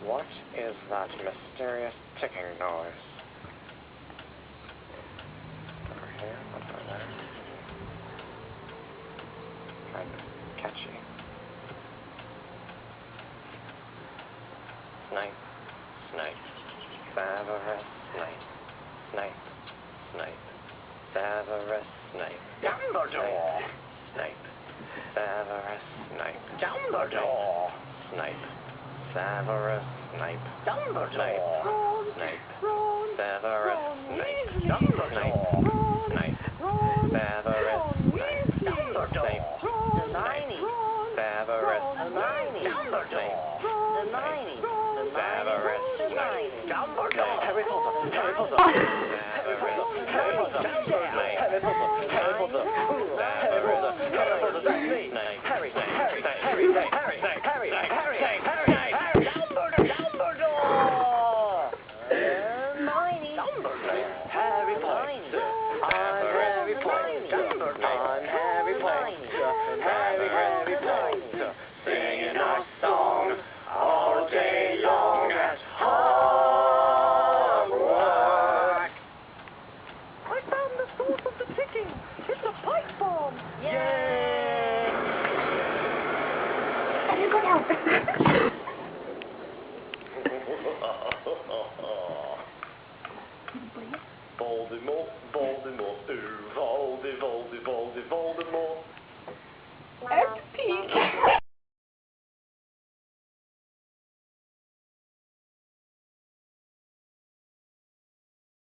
What is that mysterious ticking noise? Over here, over there. Kind of catchy. Snipe, snipe, Severus Snape, snipe, snipe, Severus Snape, Dumbledore! Snape, Severus Snape, Dumbledore! Snape, Severus Snape, Dumbledore! Snape, Ron! Severus Ron Snape, Weasley! Dumbledore! Ron! Snape, Ron! Severus Ron Snape, Weasley! Snape, Hermione! Severus Hermione! Dumbledore! Hermione! Severus Snape, Dumbledore! Harry Potter! Harry Potter! Severus Harry Potter! Harry Potter! Harry Potter! Harry Potter! Singing our song all day long at Hogwarts. I found the source of the ticking! It's a pipe bomb! Yay! Have you got help?